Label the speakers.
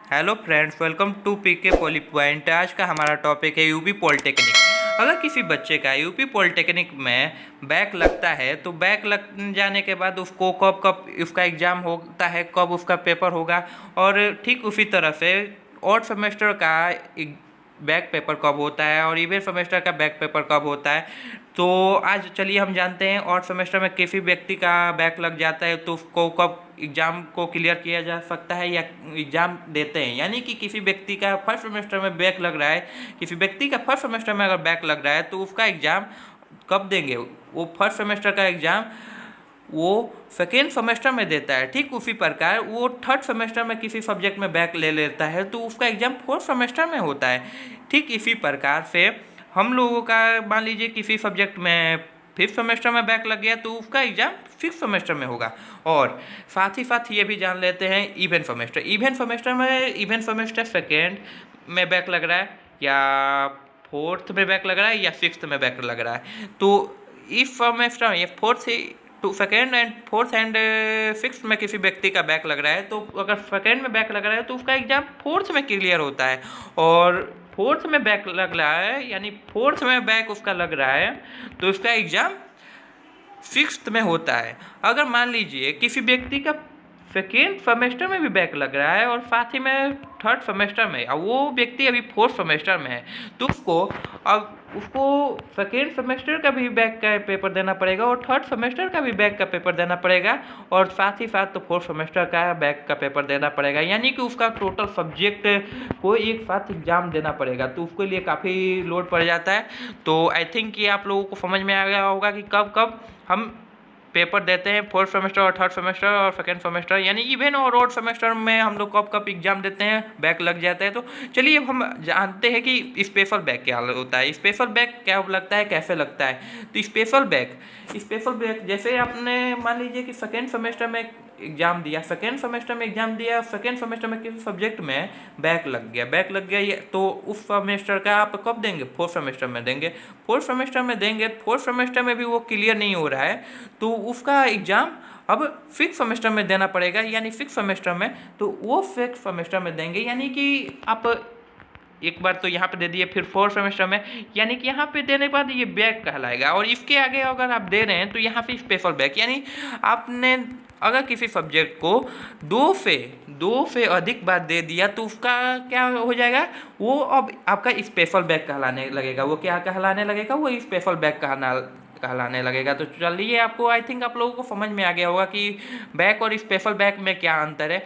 Speaker 1: Hello friends, welcome to PK poly point. आज का हमारा टॉपिक है यूपी पॉलिटेक्निक। अगर किसी बच्चे का यूपी पॉलिटेक्निक में बैक लगता है तो बैक लग जाने के बाद उसको कब कब उसका एग्ज़ाम होता है, कब उसका पेपर होगा, और ठीक उसी तरह से ऑड सेमेस्टर का बैक पेपर कब होता है और इवन सेमेस्टर का बैक पेपर कब होता है। तो आज चलिए हम जानते हैं ऑड सेमेस्टर में किसी व्यक्ति का बैक लग जाता है तो उसको कब एग्ज़ाम को क्लियर किया जा सकता है या एग्ज़ाम देते हैं। यानी कि किसी व्यक्ति का फर्स्ट सेमेस्टर में बैक लग रहा है, किसी व्यक्ति का फर्स्ट सेमेस्टर में अगर बैक लग रहा है तो उसका एग्ज़ाम कब देंगे। वो फर्स्ट सेमेस्टर का एग्ज़ाम वो सेकेंड सेमेस्टर में देता है। ठीक उसी प्रकार वो थर्ड सेमेस्टर में किसी सब्जेक्ट में बैक ले लेता है तो उसका एग्ज़ाम फोर्थ सेमेस्टर में होता है। ठीक इसी प्रकार से हम लोगों का मान लीजिए किसी सब्जेक्ट में फिफ्थ सेमेस्टर में बैक लग गया तो उसका एग्ज़ाम सिक्स सेमेस्टर में होगा। और साथ ही साथ ये भी जान लेते हैं event semester. Event semester second में बैक लग रहा है या फोर्थ में बैक लग रहा है या सिक्स्थ में बैक लग रहा है। तो इस सेमेस्टर ये फोर्थ से to second and fourth and sixth में किसी व्यक्ति का बैक लग रहा है तो अगर सेकेंड में बैक लग रहा है तो उसका एग्ज़ाम फोर्थ में क्लियर होता है। और फोर्थ में बैक लग रहा है यानी फोर्थ में बैक उसका लग रहा है तो उसका एग्ज़ाम सिक्स्थ में होता है। अगर मान लीजिए किसी व्यक्ति का सेकेंड सेमेस्टर में भी बैक लग रहा है और साथ ही में थर्ड सेमेस्टर में, और वो व्यक्ति अभी फोर्थ सेमेस्टर में है तो उसको सेकेंड सेमेस्टर का भी बैक का पेपर देना पड़ेगा और थर्ड सेमेस्टर का भी बैक का पेपर देना पड़ेगा और साथ ही साथ तो फोर्थ सेमेस्टर का बैक का पेपर देना पड़ेगा। यानी कि उसका टोटल सब्जेक्ट को एक साथ एग्जाम देना पड़ेगा तो उसके लिए काफ़ी लोड पड़ जाता है। तो आई थिंक ये आप लोगों को समझ में आ गया होगा कि कब कब हम पेपर देते हैं फोर्थ सेमेस्टर और थर्ड सेमेस्टर और सेकेंड सेमेस्टर, यानी इवन और ऑड सेमेस्टर में हम लोग कब कब एग्जाम देते हैं, बैक लग जाता है। तो चलिए अब हम जानते हैं कि स्पेशल बैक क्या होता है, स्पेशल बैक क्या लगता है, कैसे लगता है। तो स्पेशल बैक जैसे आपने मान लीजिए कि सेकेंड सेमेस्टर में एग्ज़ाम दिया, सेकेंड सेमेस्टर में किसी सब्जेक्ट में बैक लग गया तो उस सेमेस्टर का आप कब देंगे, फोर्थ सेमेस्टर में देंगे। फोर्थ सेमेस्टर में भी वो क्लियर नहीं हो रहा है तो उसका एग्ज़ाम अब फिफ्थ सेमेस्टर में देना पड़ेगा। यानी सिक्स सेमेस्टर में तो वो सिक्स सेमेस्टर में देंगे। यानी कि आप एक बार तो यहाँ पे दे दिए फिर फोर्थ सेमेस्टर में, यानी कि यहाँ पे देने के बाद ये बैक कहलाएगा। और इसके आगे अगर आप दे रहे हैं तो यहाँ पे स्पेशल बैक, यानी आपने अगर किसी सब्जेक्ट को दो से अधिक बार दे दिया तो उसका क्या हो जाएगा, वो अब आपका स्पेशल बैक कहलाने लगेगा। वो क्या कहलाने लगेगा, वो स्पेशल बैक कहलाने लगेगा। तो चलिए आपको आई थिंक आप लोगों को समझ में आ गया होगा कि बैक और स्पेशल बैक में क्या अंतर है।